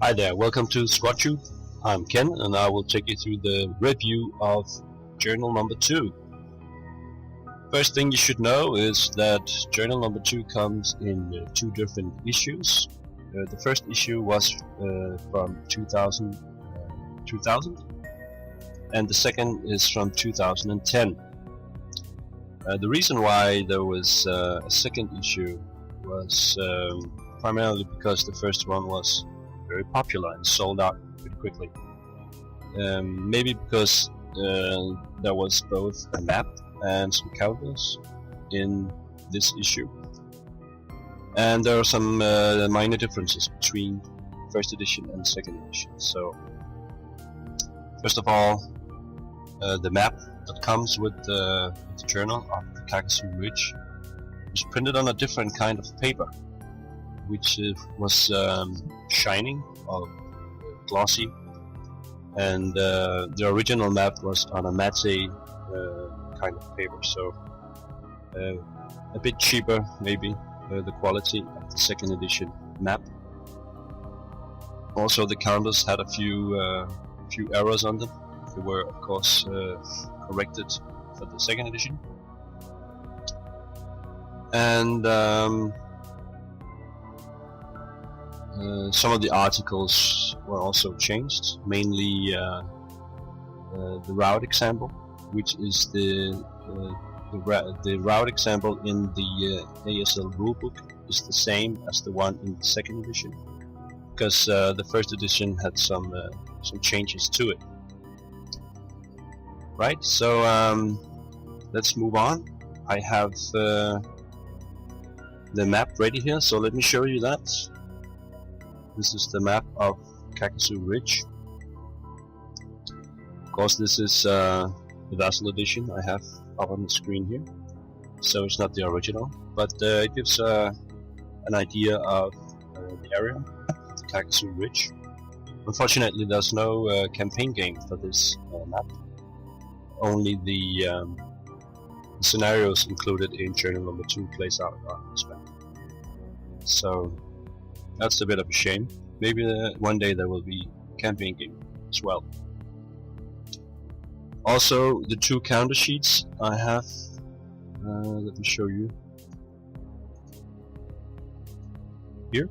Hi there, welcome to SquatTube. I'm Ken and I will take you through the review of journal number 2. First thing you should know is that journal number 2 comes in 2 different issues. The first issue was from 2000 and the second is from 2010. The reason why there was a second issue was primarily because the first one was very popular and sold out pretty quickly. Maybe because there was both a map and some counters in this issue, and there are some minor differences between first edition and second edition. So first of all, the map that comes with the journal of the KAKAZU Ridge was printed on a different kind of paper, which was shining or glossy, and the original map was on a matte kind of paper, so a bit cheaper maybe the quality of the second edition map. Also the counters had a few errors on them. They were of course corrected for the second edition, and some of the articles were also changed, mainly the route example, which is the route example in the ASL rulebook is the same as the one in the second edition, because the first edition had some changes to it. Right, so let's move on. I have the map ready here, so let me show you that. This is the map of KAKAZU Ridge. Of course, this is the Vassal edition I have up on the screen here, so it's not the original, but it gives an idea of the area, the KAKAZU Ridge. Unfortunately, there's no campaign game for this map. Only the scenarios included in journal number 2 plays out on this map. So that's a bit of a shame. Maybe one day there will be a campaign game as well. Also, the 2 counter sheets I have, let me show you. Here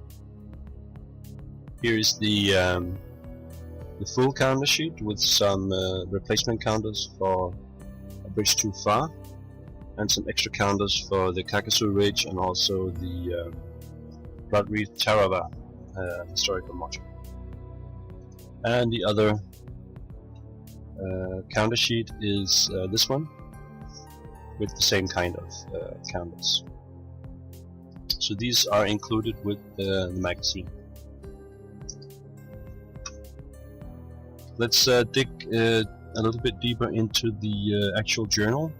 is the full counter sheet with some replacement counters for a bridge too far, and some extra counters for the KAKAZU Ridge and also the Bloodreef Tarava historical module. And the other counter sheet is this one, with the same kind of counters. So these are included with the magazine. Let's dig a little bit deeper into the actual journal.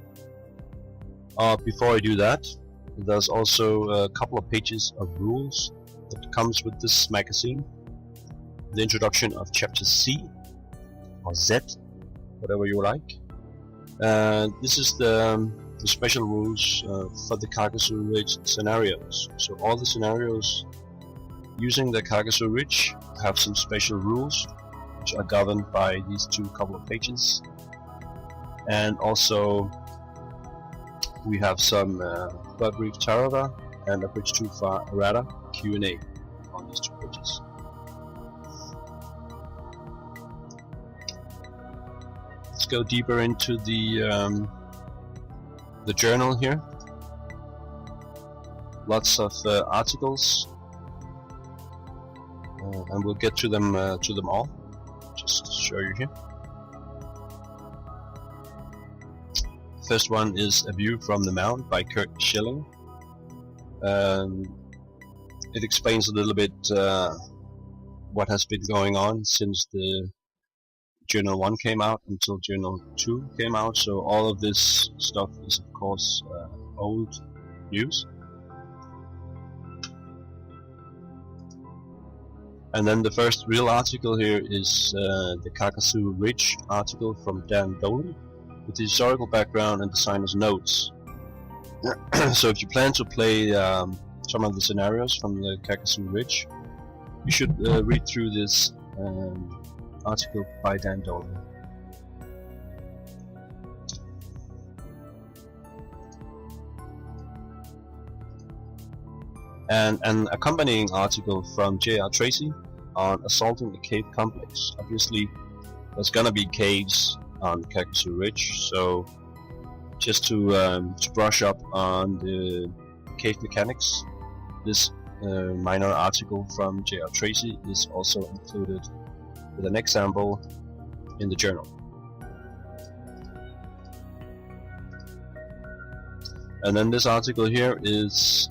Before I do that, there's also a couple of pages of rules that comes with this magazine. The introduction of chapter C or Z, whatever you like. This is the special rules for the KAKAZU Ridge scenarios. So all the scenarios using the KAKAZU Ridge have some special rules which are governed by these couple of pages, and also we have some Bloodreef Tarava and a bridge too far errata Q&A on these 2 pages. Let's go deeper into the journal here. Lots of articles, and we'll get to them all. Just to show you here. First one is A View from the Mount by Kurt Schilling. It explains a little bit what has been going on since the Journal 1 came out until Journal 2 came out, so all of this stuff is of course old news. And then the first real article here is the KAKAZU Ridge article from Dan Dolan, with the historical background and designer's notes. So if you plan to play some of the scenarios from the KAKAZU Ridge, you should read through this article by Dan Dolan. And an accompanying article from J.R. Tracy on assaulting the cave complex. Obviously, there's gonna be caves on KAKAZU Ridge, so just to brush up on the cave mechanics, this minor article from J.R. Tracy is also included with an example in the journal. And then this article here is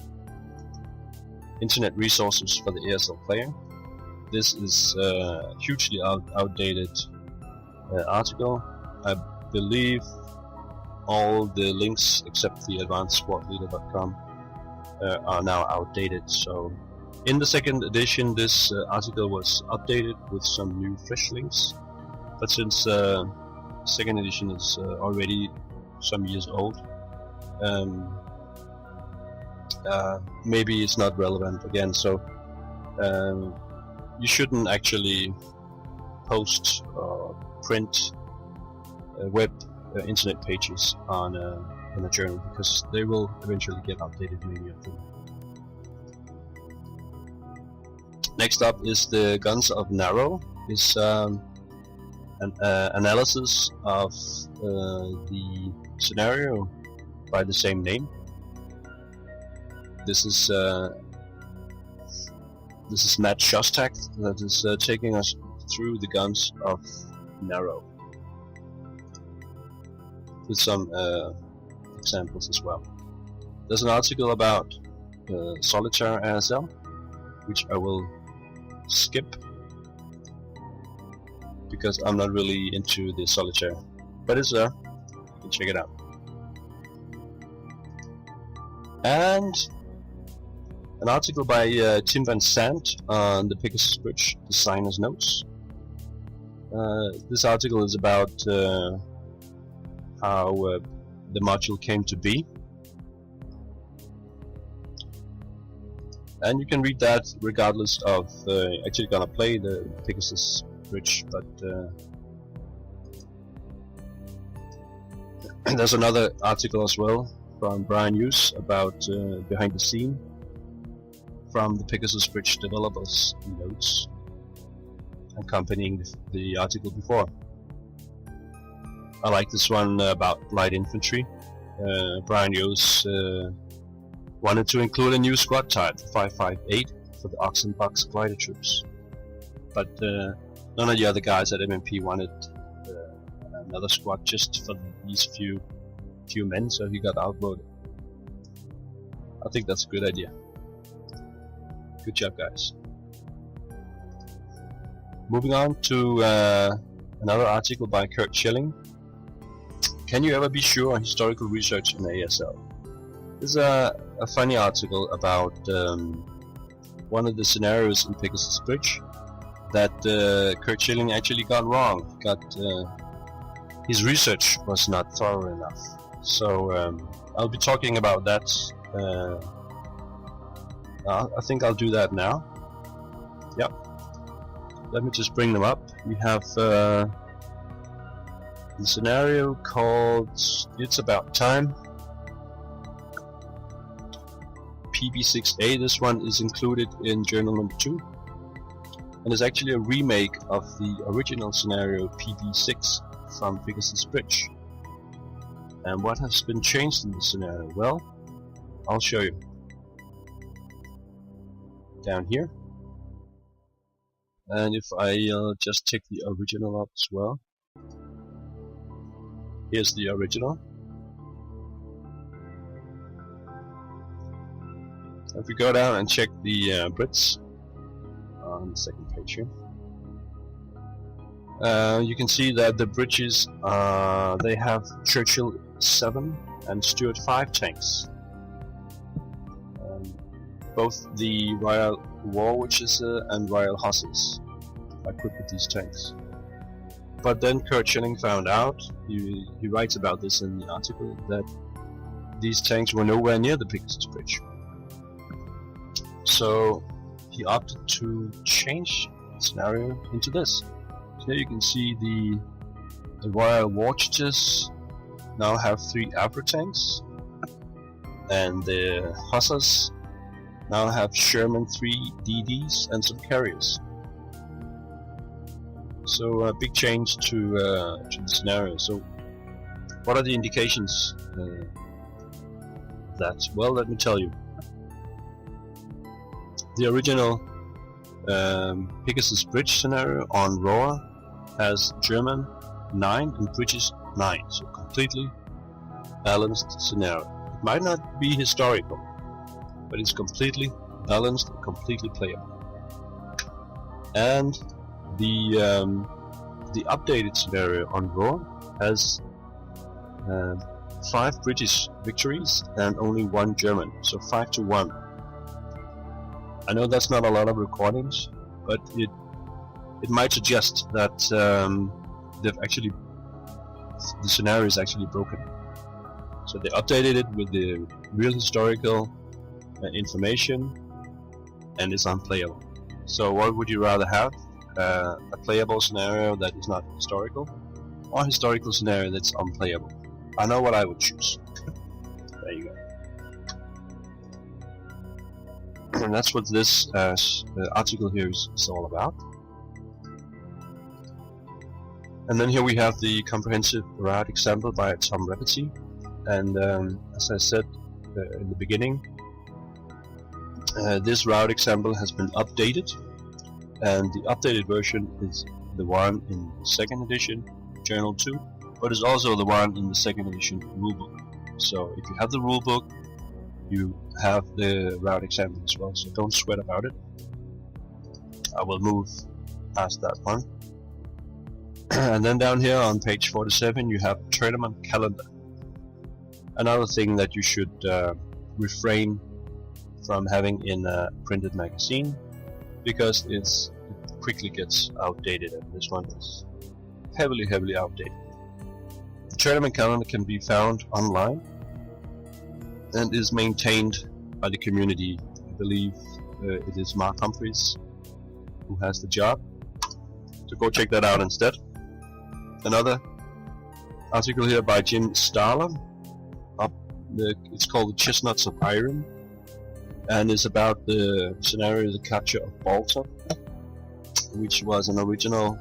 Internet resources for the ASL player. This is a hugely outdated article. I believe all the links except the advancedsquadleader.com are now outdated. So in the second edition this article was updated with some new fresh links, but since second edition is already some years old, maybe it's not relevant again. So you shouldn't actually post or print web internet pages on a journal, because they will eventually get updated, many of them. Next up is the guns of NARO. Is an analysis of the scenario by the same name. This is Matt Shostak that is taking us through the guns of NARO, with some examples as well. There's an article about solitaire ASL, which I will skip because I'm not really into the solitaire, but it's there. You can check it out. And an article by Tim Van Sant on the Pegasus Bridge designer's notes. This article is about how the module came to be, and you can read that regardless of actually gonna play the Pegasus Bridge. But there's another article as well from Brian Hughes about behind the scene from the Pegasus Bridge developers notes accompanying the article before. I like this one about light infantry. Brian Hughes wanted to include a new squad type, 558, for the Oxen Box glider troops, but none of the other guys at MMP wanted another squad just for these few men, so he got outvoted. I think that's a good idea. Good job, guys. Moving on to another article by Kurt Schilling. Can you ever be sure on historical research in ASL? This is a funny article about one of the scenarios in Pegasus Bridge that Kurt Schilling actually got wrong. His research was not thorough enough. So I'll be talking about that. I think I'll do that now. Yep. Let me just bring them up. We have the scenario called It's About Time. PB6A, this one is included in journal number 2, and is actually a remake of the original scenario PB6 from Pegasus Bridge. And what has been changed in the scenario? Well, I'll show you. Down here. And if I just take the original up as well. Here's the original. If we go down and check the Brits on the second page here, you can see that the bridges they have Churchill 7 and Stuart 5 tanks. Both the Royal Warwiches and Royal Hussars are equipped with these tanks. But then Kurt Schilling found out, he writes about this in the article, that these tanks were nowhere near the Pegasus Bridge. So he opted to change the scenario into this. So here you can see the Royal Warchiches now have 3 Abra tanks, and the Hussars now have Sherman 3 DDs and some carriers. So a big change to the scenario. So what are the indications of that? Well, let me tell you. The original Pegasus Bridge scenario on Roar has German 9 and British 9, so completely balanced scenario. It might not be historical, but it's completely balanced and completely playable. And the updated scenario on Roar has 5 British victories and only 1 German, so 5 to 1. I know that's not a lot of recordings, but it might suggest that the scenario is actually broken. So they updated it with the real historical information, and it's unplayable. So what would you rather have? A playable scenario that is not historical, or a historical scenario that's unplayable? I know what I would choose. There you go. And that's what this article here is all about. And then here we have the comprehensive route example by Tom Repety. And as I said in the beginning, this route example has been updated, and the updated version is the one in the 2nd edition, Journal 2, but it's also the one in the 2nd edition rulebook. So if you have the rulebook, you have the route example as well, so don't sweat about it. I will move past that one. And then down here on page 47 you have tournament calendar. Another thing that you should refrain from having in a printed magazine, because it quickly gets outdated, and this one is heavily outdated. The tournament calendar can be found online and is maintained by the community. I believe it is Mark Humphreys who has the job, so go check that out instead. Another article here by Jim Starler. It's called The Chestnuts of Iron, and it's about the scenario, the capture of Balta, which was an original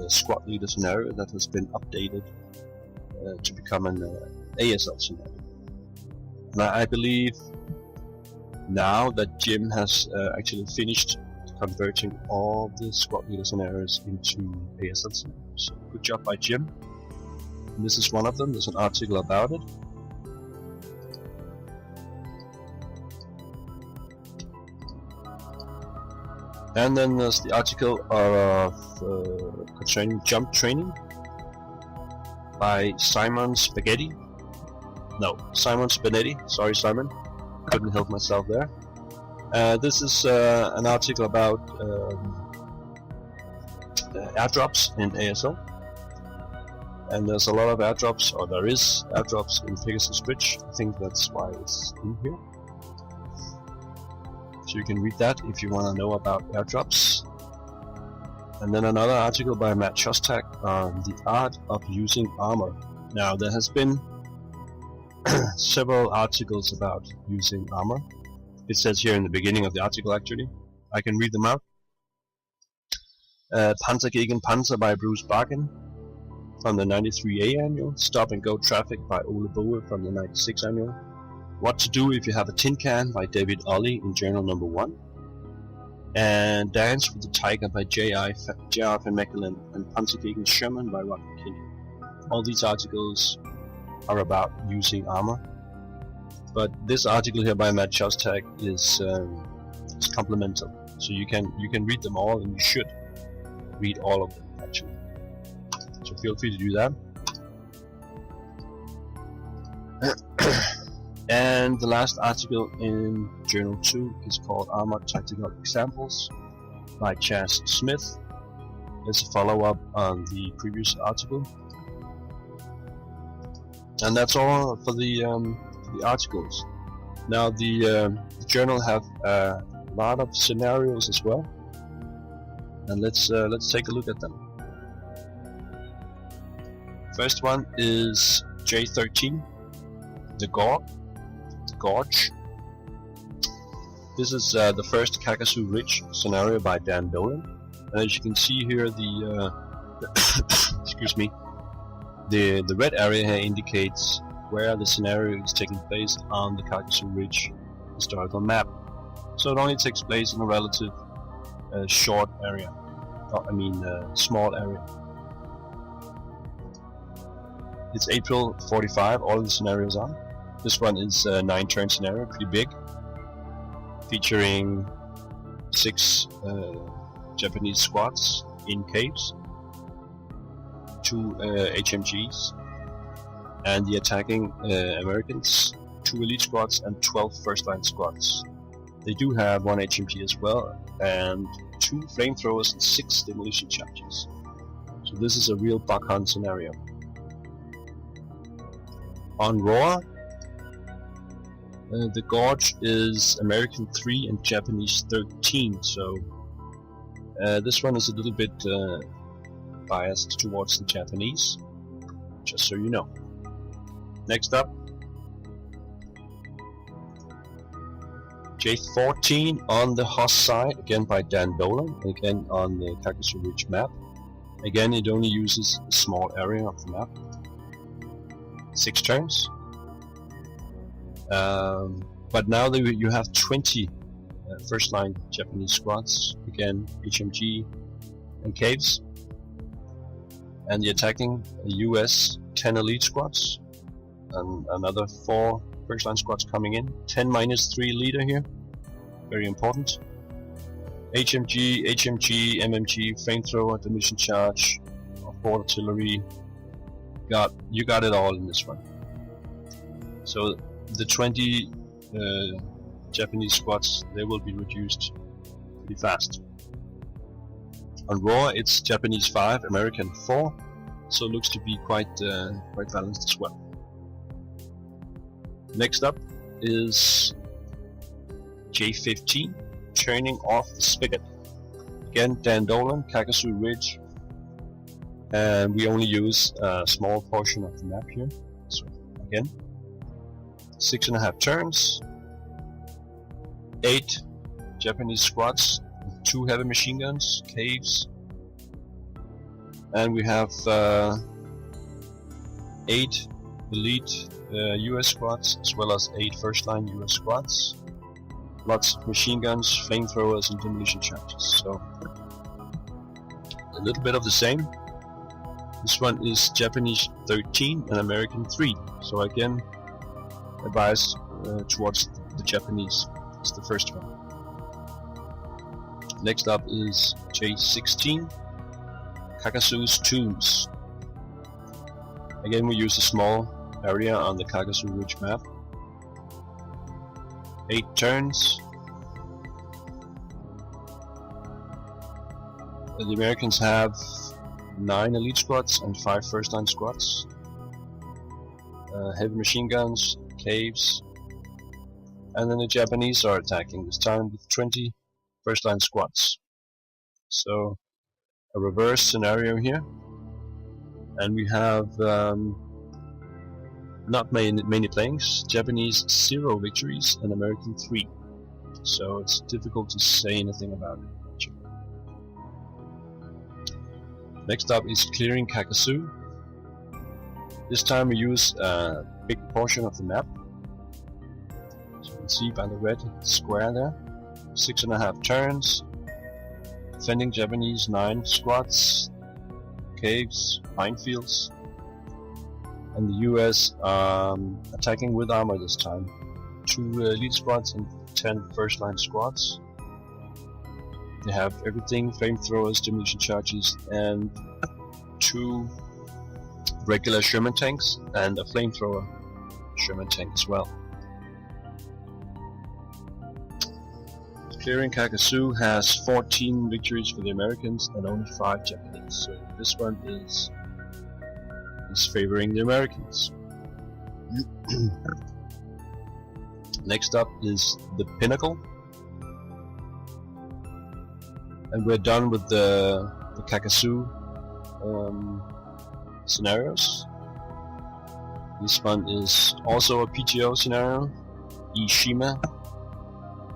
squad leader scenario that has been updated to become an ASL scenario. And I believe now that Jim has actually finished converting all the squad leader scenarios into ASL scenarios. So good job by Jim. And this is one of them. There's an article about it. And then there's the article concerning jump training by Simon Spinetti. Sorry, Simon. Couldn't help myself there. This is an article about airdrops in ASL. And there's a lot of airdrops, or there is airdrops in Pegasus Bridge. I think that's why it's in here. So you can read that if you want to know about airdrops. And then another article by Matt Shostak on the art of using armor. Now there has been several articles about using armor. It says here in the beginning of the article, actually. I can read them out. Panzer gegen Panzer by Bruce Barkin from the 93A annual. Stop and Go Traffic by Ole Boe from the 96 annual. What to Do If You Have a Tin Can by David Ollie in Journal Number 1. And Dance with the Tiger by J.R. Van Mechelen and Panzer gegen Sherman by Rod McKinney. All these articles are about using armor. But this article here by Matt Shostak is complemental. So you can read them all, and you should read all of them actually. So feel free to do that. And the last article in Journal 2 is called Armor Tactical Examples by Chas Smith. It's a follow-up on the previous article. And that's all for the articles. Now the journal have lot of scenarios as well, and let's take a look at them. First one is J13, the GORGE. This is the first KAKAZU Ridge scenario by Dan Dolan, and as you can see here, the excuse me, the red area here indicates where the scenario is taking place on the KAKAZU Ridge historical map. So it only takes place in a relative short area, small area. It's April 45, all the scenarios are. This one is a 9-turn scenario, pretty big, featuring 6 Japanese squads in caves, 2 HMGs, and the attacking Americans, 2 elite squads and 12 first-line squads. They do have 1 HMG as well, and 2 flamethrowers and 6 demolition charges. So this is a real buck hunt scenario. On Roar, the GORGE is American 3 and Japanese 13, so this one is a little bit biased towards the Japanese, just so you know. Next up, J14 on the Hoss side, again by Dan Dolan, again on the KAKAZU Ridge map. Again, it only uses a small area of the map. 6 turns. But now you have 20 first line Japanese squads, again HMG and caves, and the attacking US 10 elite squads, and another 4 first line squads coming in. 10 minus 3 leader here, very important. HMG, MMG, flamethrower, demolition charge, off-board artillery. You got it all in this one. So the 20 Japanese squads, they will be reduced pretty fast. On Roar, it's Japanese 5, American 4, so it looks to be quite balanced as well. Next up is J15, turning off the spigot. Again, Dan Dolan, KAKAZU Ridge, and we only use a small portion of the map here. So again, 6.5 turns, 8 Japanese squads, 2 heavy machine guns, caves, and we have 8 elite US squads, as well as 8 first line US squads. Lots of machine guns, flamethrowers, and demolition charges. So a little bit of the same. This one is Japanese 13 and American 3. So again, biased towards the Japanese. It's the first one. Next up is J16, KAKAZU's Tombs. Again, we use a small area on the KAKAZU Ridge map. 8 turns. The Americans have 9 elite squads and 5 first line squads. Heavy machine guns, caves, and then the Japanese are attacking, this time with 20 first line squads. So a reverse scenario here, and we have not many planes. Japanese 0 victories and American 3, so it's difficult to say anything about it actually. Next up is clearing KAKAZU. This time we use a big portion of the map, as you can see by the red square there. 6.5 turns, defending Japanese 9 squads, caves, minefields, and the US attacking with armor this time. 2 elite squads and 10 first line squads. They have everything, flamethrowers, demolition charges, and 2 regular Sherman tanks and a flamethrower Sherman tank as well. Clearing KAKAZU has 14 victories for the Americans and only 5 Japanese, so this one is favoring the Americans. Next up is the PINNACLE. And we're done with the KAKAZU scenarios. This one is also a PTO scenario. Ishima,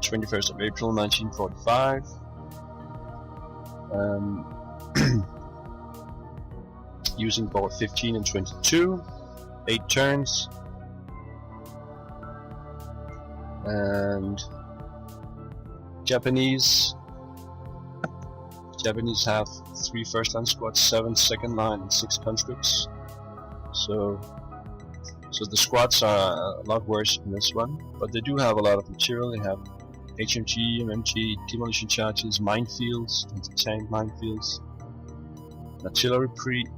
21st of April 1945. Using board 15 and 22, 8 turns, and Japanese have 3 first line squads, 7 second line, and 6 conscripts. So the squads are a lot worse in this one, but they do have a lot of material. They have HMG, MMG, demolition charges, minefields, anti-tank minefields, an artillery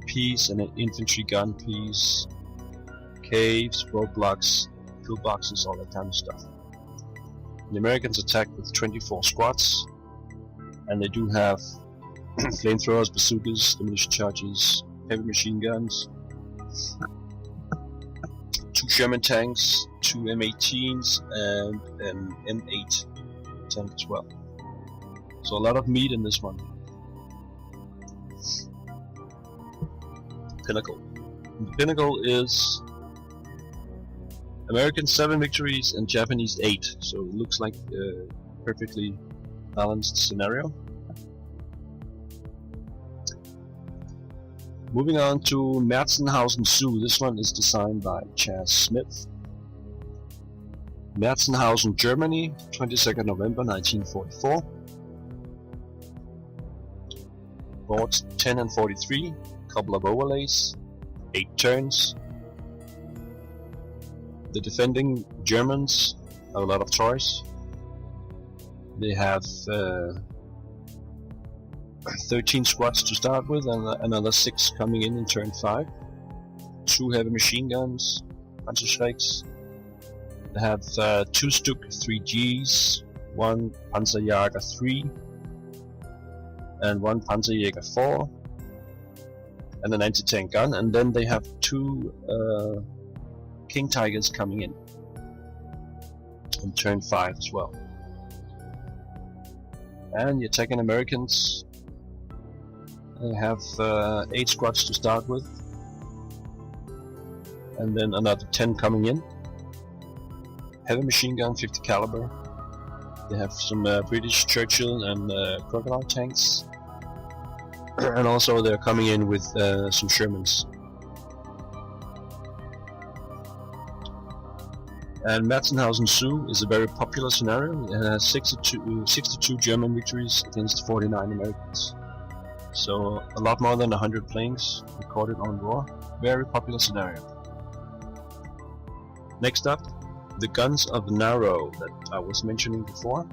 piece, and an infantry gun piece, caves, roadblocks, pillboxes, all that kind of stuff. The Americans attack with 24 squads, and they do have flamethrowers, bazookas, demolition charges, heavy machine guns, 2 Sherman tanks, 2 M18s, and an M8 tank as well. So a lot of meat in this one. Pinnacle. And the Pinnacle is American 7 victories and Japanese 8, so it looks like a perfectly balanced scenario. Moving on to Merzenhausen Zoo. This one is designed by Chas Smith. Merzenhausen, Germany, 22nd November 1944. Boards 10 and 43, couple of overlays, 8 turns. The defending Germans have a lot of choice. They have 13 squads to start with, and another 6 coming in turn 5. 2 heavy machine guns, Panzerschrecks. They have 2 Stuck 3Gs, 1 Panzerjäger 3, and 1 Panzerjäger 4, and an anti-tank gun. And then they have 2 King Tigers coming in turn 5 as well. And the attacking Americans have 8 squads to start with, and then another 10 coming in. Heavy machine gun, 50 caliber. They have some British Churchill and Crocodile tanks, and also they're coming in with some Shermans. And Merzenhausen Zoo is a very popular scenario. It has 62 German victories against 49 Americans. So a lot more than 100 planes recorded on war. Very popular scenario. Next up, the guns of NARO that I was mentioning before.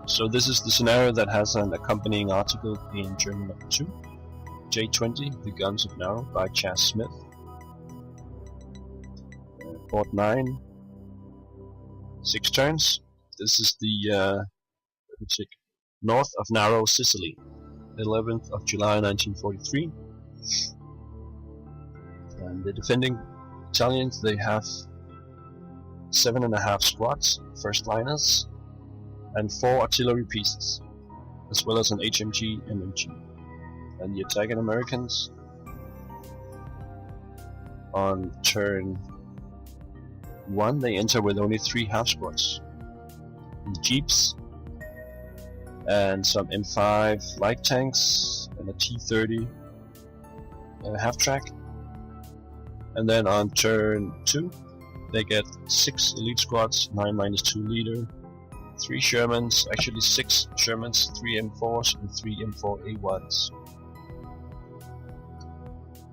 So this is the scenario that has an accompanying article in German number 2. J20, The Guns of NARO by Chas Smith. Board 9, 6 turns. This is the let me check, north of NARO, Sicily. 11th of July 1943. And the defending Italians, they have 7.5 squads, first liners, and 4 artillery pieces, as well as an HMG, MMG. And the attacking Americans on turn 1, they enter with only 3 half squads, jeeps, and some M5 light tanks, and a T-30 half track. And then on turn 2, they get 6 elite squads, 9-2 leader, 3 Shermans, actually 6 Shermans, 3 M4s, and 3 M4A1s.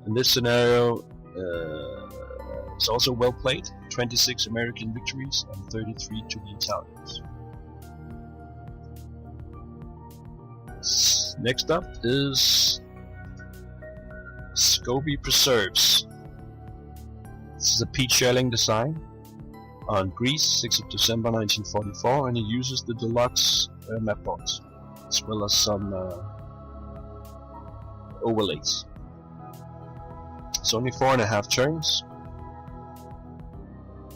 In this scenario, it's also well played. 26 American victories and 33 to the Italians. Next up is SCOBIE Preserves. This is a peat shelling design on Greece, 6th of December 1944, and it uses the deluxe map boards as well as some overlays. It's only 4.5 turns,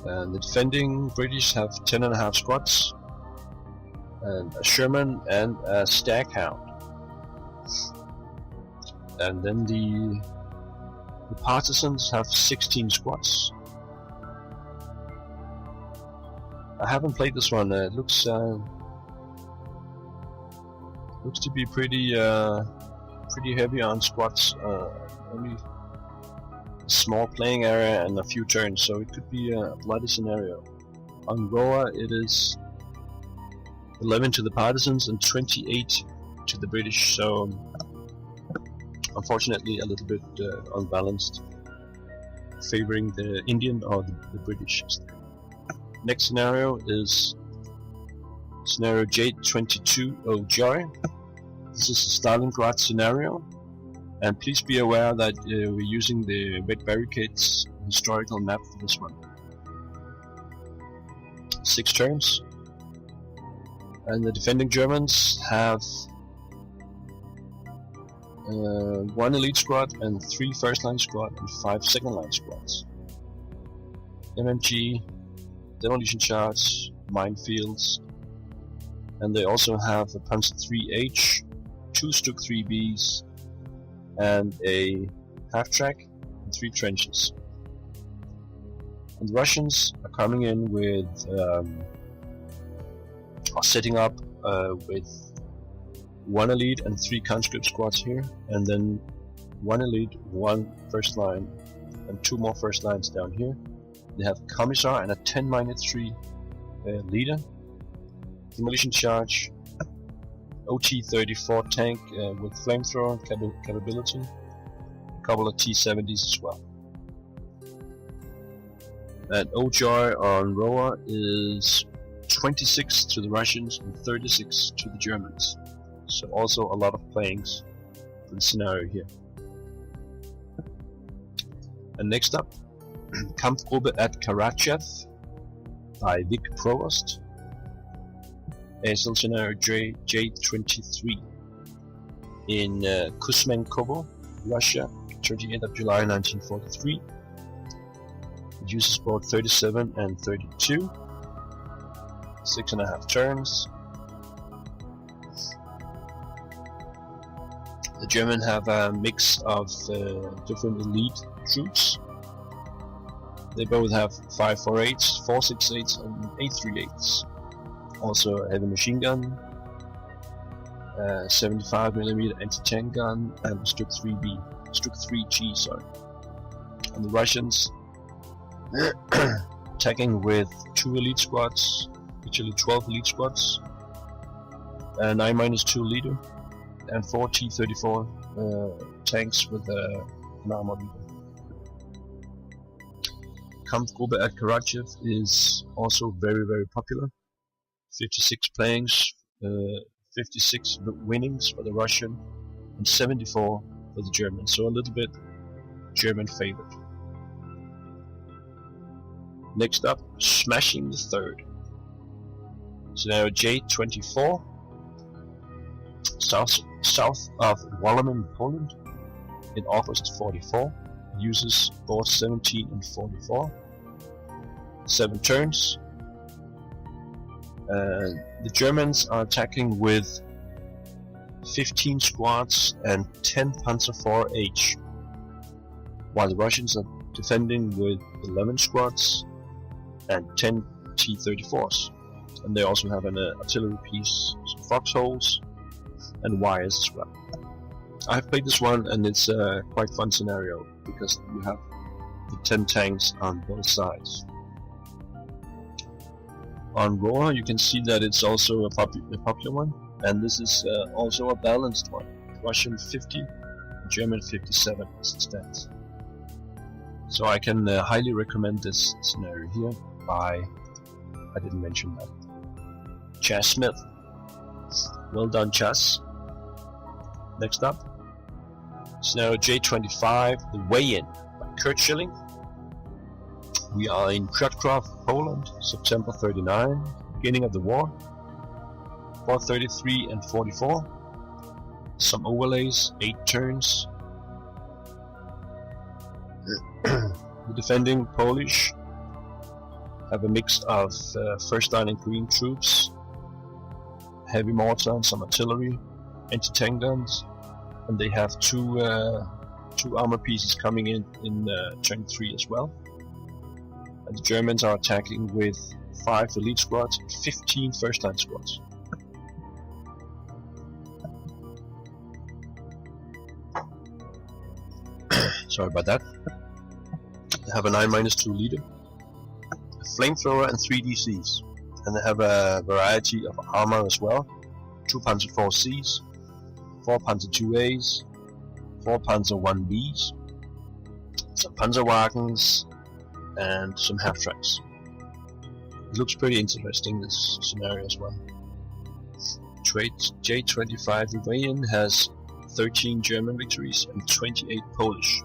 and the defending British have 10.5 squads, and a Sherman and a Staghound. And then the partisans have 16 squads. I haven't played this one. It looks to be pretty heavy on squads. Only a small playing area and a few turns, so it could be a bloody scenario. On Roa, it is 11 to the partisans and 28 to the British. So unfortunately, a little bit unbalanced, favoring the Indian or the British. Next scenario is scenario J22 Oh Joy. This is a Stalingrad scenario, and please be aware that we're using the Red Barricades historical map for this one. 6 turns, and the defending Germans have 1 elite squad and 3 first line squad and 5 second line squads. MMG, demolition charge, minefields, and they also have a Panzer 3H, 2 Stuk 3Bs, and a half-track and 3 trenches. And the Russians are coming in with, are setting up with 1 elite and 3 conscript squads here, and then 1 elite, 1 first line, and 2 more first lines down here. They have a Commissar and a 10-3 leader, demolition charge, OT-34 tank with flamethrower capability, a couple of T-70s as well. And Ojoy on Roa is 26 to the Russians and 36 to the Germans. So also a lot of playings for the scenario here. And next up, Kampfgruppe at Karachev by Vic Provost. ASL scenario J23 in Kuzmenkovo, Russia, 28th of July 1943. It uses board 37 and 32. 6.5 turns. The Germans have a mix of different elite troops. They both have 5.48s, 4.68s, and 8.38s. Also a heavy machine gun, 75mm anti-tank gun, and a Stuk 3G, sorry. And the Russians attacking with 2 elite squads, actually 12 elite squads, 9-2 leader, and 4 T-34 tanks with an armored leader. Kampfgruppe at Karachev is also very, very popular. 56 playings, 56 winnings for the Russian, and 74 for the German. So a little bit German favored. Next up, Smashing the Third. Scenario J24, south of Wolomin, Poland, in August 44. Uses board 17 and 44. 7 turns. The Germans are attacking with 15 squads and 10 Panzer 4H, while the Russians are defending with 11 squads and 10 T-34s. And they also have an artillery piece, some foxholes, and wires as well. I've played this one, and it's a quite fun scenario because you have the 10 tanks on both sides. On Roa, you can see that it's also a popular one, and this is also a balanced one. Russian 50, German 57 as it stands. So I can highly recommend this scenario here by, I didn't mention that, Chas Smith. Well done, Chas. Next up, scenario J25, The Way In by Kurt Schilling. We are in Piotrków, Poland, September 39, beginning of the war. 433 and 44. Some overlays, 8 turns. The defending Polish have a mix of first line and green troops, heavy mortar and some artillery, anti-tank guns, and they have two armor pieces coming in turn 3 as well. And the Germans are attacking with 5 elite squads and 15 first line squads. Sorry about that. They have a 9-2 leader, a flamethrower and 3 DCs. And they have a variety of armor as well. 2 Panzer 4Cs, 4 Panzer 2As, 4 Panzer 1Bs, some Panzerwagens, and some half-tracks. It looks pretty interesting, this scenario as well. J25 Rebellion has 13 German victories and 28 Polish.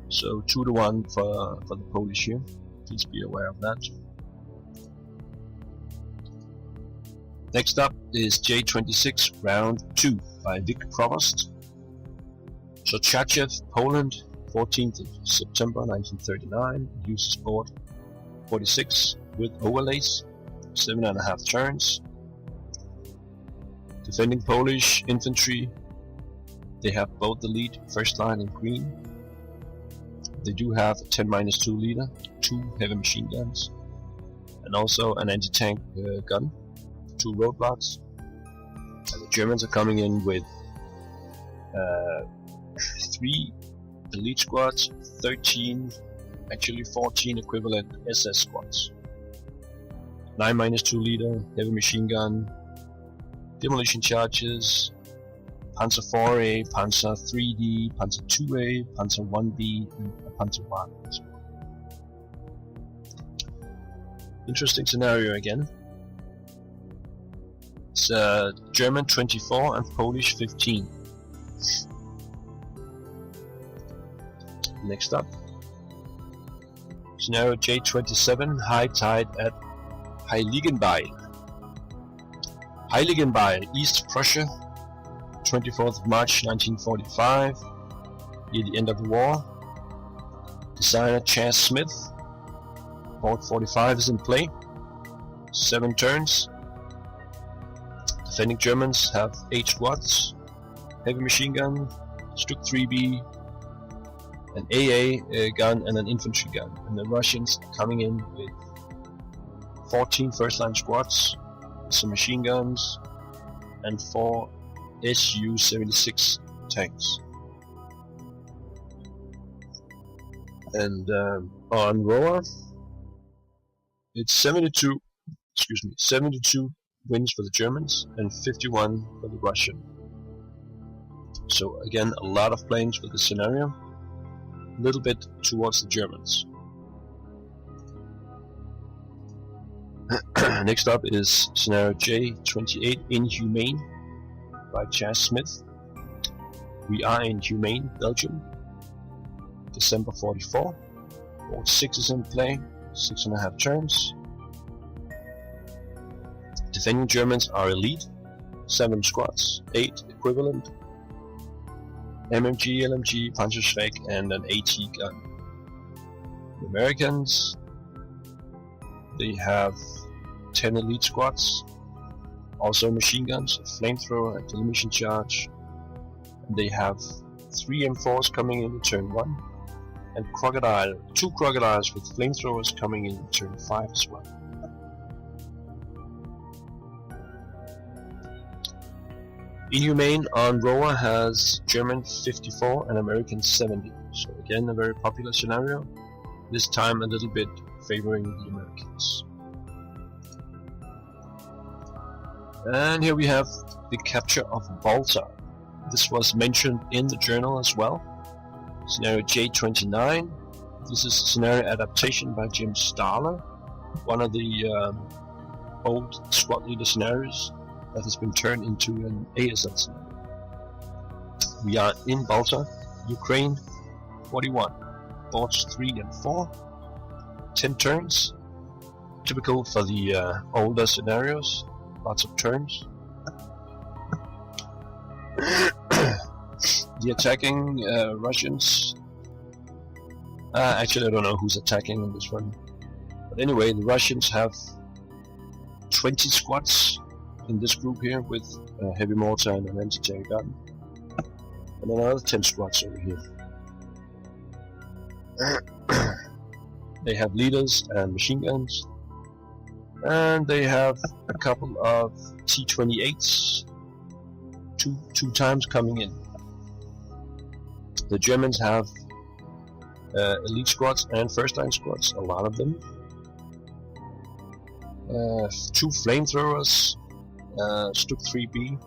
So 2-1 for the Polish here. Please be aware of that. Next up is J26 Round 2 by Vic Provost. Sochachev, Poland, 14th of September 1939. Uses board 46 with overlays, 7.5 turns. Defending Polish infantry, they have both the lead first line in green. They do have a 10-2 leader, 2 heavy machine guns, and also an anti-tank gun, 2 roadblocks. And the Germans are coming in with 3 elite squads, 13, actually 14 equivalent SS squads. 9-2 leader, heavy machine gun, demolition charges, Panzer 4A, Panzer 3D, Panzer 2A, Panzer 1B, and a Panzerwagen. Interesting scenario again. It's German 24 and Polish 15. Next up, scenario J27, high tide at Heiligenbeil. Heiligenbeil, East Prussia, 24th of March 1945, near the end of the war. Designer Chas Smith. Board 45 is in play. 7 turns. Defending Germans have 8 squads, heavy machine gun, Stuk 3B, an AA gun and an infantry gun. And the Russians are coming in with 14 first line squads, some machine guns, and 4 Su-76 tanks. And on Roa, it's 72 wins for the Germans and 51 for the Russian. So again, a lot of planes for this scenario, a little bit towards the Germans. Next up is scenario J28, Inhumane by Chas Smith. We are in Humane, Belgium, December 44. Board 6 is in play, 6.5 turns. Defending Germans are elite, 7 squads, 8 equivalent, MMG, LMG, Panzerschreck, and an AT gun. The Americans, they have 10 elite squads, also machine guns, a flamethrower, and television charge. And they have 3 M4s coming in turn 1, and 2 crocodiles with flamethrowers coming in turn 5 as well. Inhumane on Roa has German 54 and American 70, so again a very popular scenario, this time a little bit favoring the Americans. And here we have the capture of Balta. This was mentioned in the journal as well. Scenario J29. This is a scenario adaptation by Jim Starler, one of the old squad leader scenarios that has been turned into an ASL scenario. We are in Balta, Ukraine, 41. Boards 3 and 4. 10 turns. Typical for the older scenarios. Lots of turns. The attacking Russians. Actually, I don't know who's attacking in this one. But anyway, the Russians have 20 squads, in this group here with a heavy mortar and an anti-tank gun. And another 10 squads over here. They have leaders and machine guns. And they have a couple of T-28s, two times coming in. The Germans have elite squads and first line squads, a lot of them. 2 flamethrowers, Stuk 3B,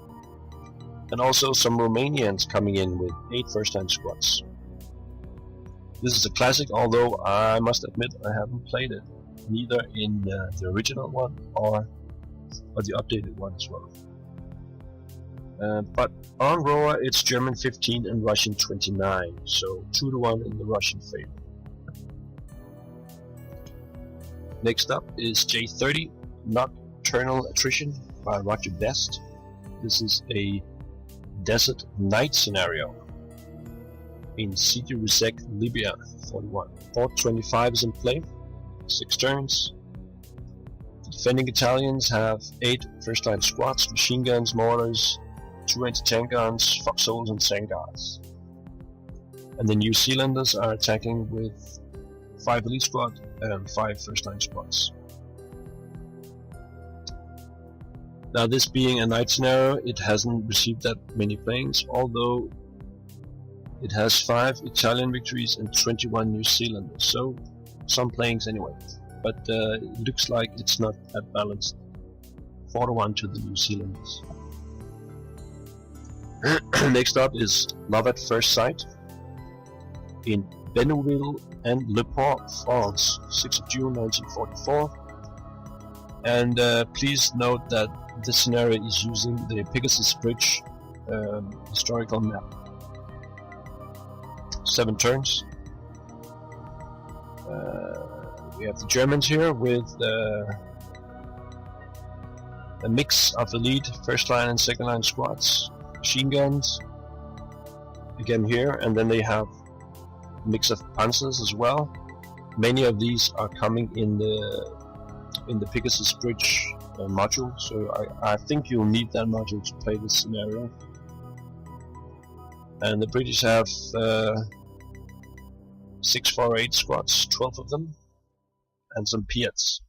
and also some Romanians coming in with 8 first line squads. This is a classic, although I must admit I haven't played it, neither in the original one or the updated one as well. But on Roa it's German 15 and Russian 29, so 2-1 in the Russian favor. Next up is J30 Nocturnal Attrition by Roger Best. This is a desert night scenario in Sidi Rizek, Libya, 41. Fort 25 is in play, 6 turns. The defending Italians have 8 first line squads, machine guns, mortars, 2 anti-tank guns, foxholes and sangars. And the New Zealanders are attacking with 5 elite squad and 5 first line squads. Now, this being a night scenario, it hasn't received that many planes, although it has 5 Italian victories and 21 New Zealanders, so some planes anyway. But it looks like it's not that balanced. 4-1 to the New Zealanders. Next up is Lovat First Sight in Bénouville and Le Port, France, 6th of June 1944. And please note that this scenario is using the Pegasus Bridge historical map. 7 turns. We have the Germans here with a mix of elite first line and second line squads, machine guns again here, and then they have a mix of panzers as well. Many of these are coming in the Pegasus Bridge module, so I think you'll need that module to play this scenario. And the British have 648 squads, 12 of them, and some Piats.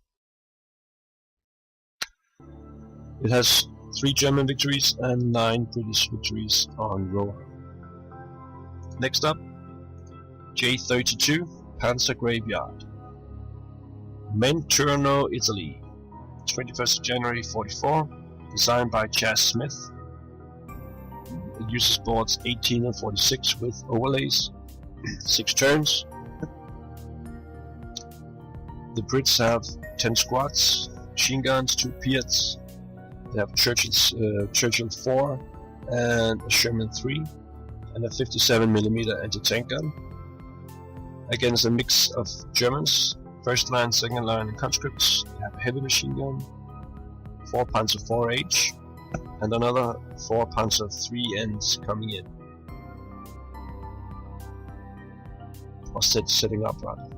It has 3 German victories and 9 British victories on Roa. Next up, J32 Panzer Graveyard, Menturno, Italy, 21st of January 44, designed by Chas Smith. It uses boards 18 and 46 with overlays, 6 turns. The Brits have 10 squads, machine guns, 2 Piats. They have Churchill 4 and a Sherman 3 and a 57mm anti-tank gun. Against a mix of Germans, first line, second line and conscripts. They have a heavy machine gun, 4 Panzer 4H and another 4 Panzer 3Ns coming in. Or setting up rather.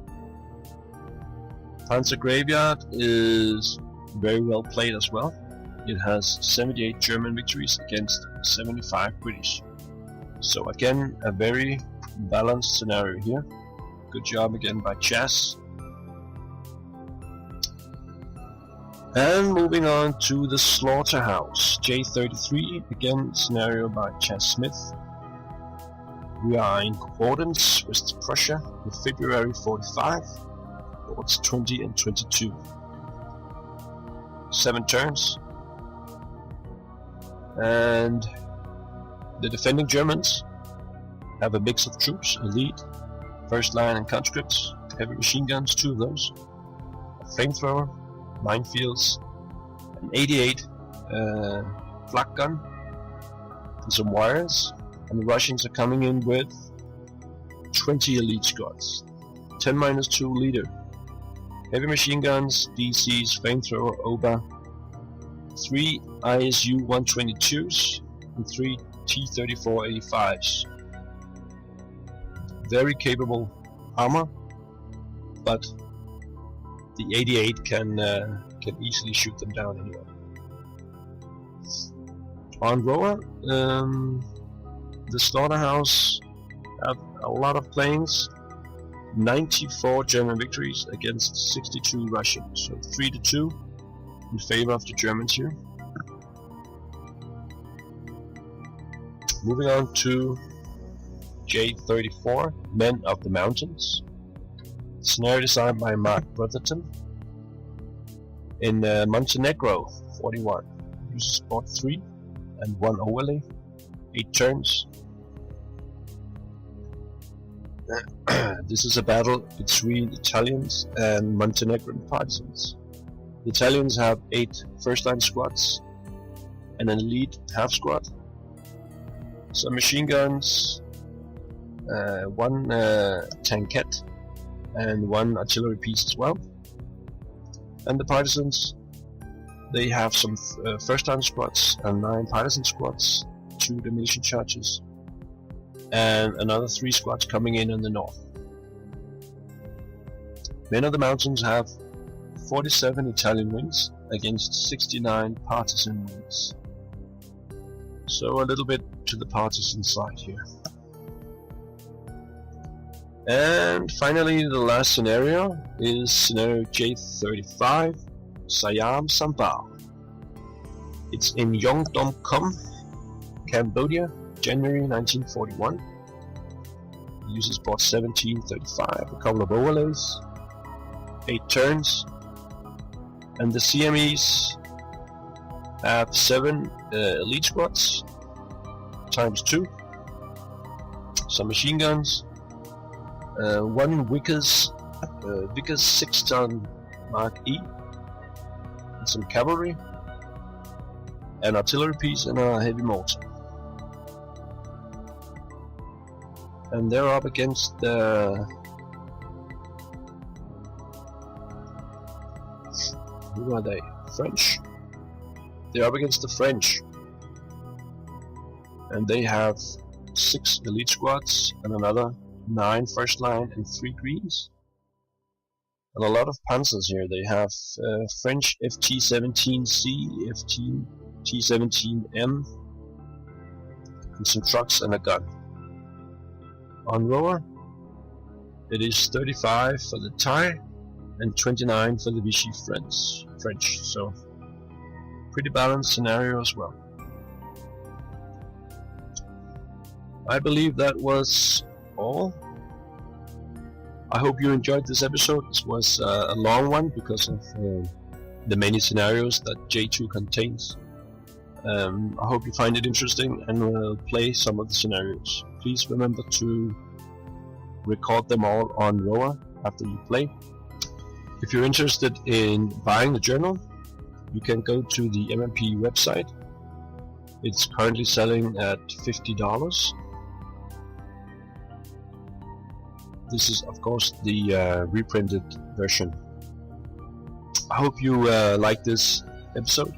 Panzer Graveyard is very well played as well. It has 78 German victories against 75 British. So again, a very balanced scenario here. Good job again by Chas. And moving on to the Slaughterhouse, J33, again scenario by Chas Smith. We are in Gordons, West Prussia, in February 45, boards 20 and 22. 7 turns. And the defending Germans have a mix of troops, elite, first line and conscripts, heavy machine guns, 2 of those, a flamethrower, minefields, an 88 flak gun, and some wires. And the Russians are coming in with 20 elite squads, 10-2 leader, heavy machine guns, DCs, flamethrower, OBA, 3 ISU 122s and 3 T-34-85s. Very capable armor, but the 88 can easily shoot them down anyway. On Roa, the slaughterhouse have a lot of planes. 94 German victories against 62 Russian, so 3-2 in favor of the Germans here. Moving on to J-34, Men of the Mountains. Scenario designed by Mark Brotherton. In Montenegro, 41. Uses sport 3 and 1 overlay, 8 turns. This is a battle between Italians and Montenegrin partisans. The Italians have 8 first-line squads and an elite half squad, some machine guns, 1 tankette and 1 artillery piece as well. And the partisans, they have some first-line squads and 9 partisan squads, 2 demolition charges, and another 3 squads coming in the north. Men of the Mountains have 47 Italian wings against 69 partisan wings. So a little bit to the partisan side here. And finally, the last scenario is scenario J35, SIAM SAMBAL. It's in Yongdom Kum, Cambodia, January 1941. It uses board 1735, a couple of overlays, 8 turns, and the CMEs have 7 elite squads times 2, some machine guns, 1 Vickers 6-ton Mark E, and some cavalry, an artillery piece, and a heavy mortar. And they're up against the who are they? French. They're up against the French, and they have 6 elite squads and another 9 first line and 3 greens, and a lot of panzers here. They have French FT-17C, FT-17M, and some trucks and a gun. On Roa, it is 35 for the Thai and 29 for the Vichy French, so pretty balanced scenario as well. I believe that was all. I hope you enjoyed this episode. This was a long one because of the many scenarios that J2 contains. I hope you find it interesting and will play some of the scenarios. Please remember to record them all on Roa after you play. If you're interested in buying the journal, you can go to the MMP website. It's currently selling at $50. This is of course the reprinted version. I hope you like this episode.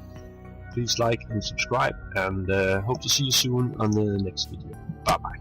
Please like and subscribe, and hope to see you soon on the next video. Bye bye.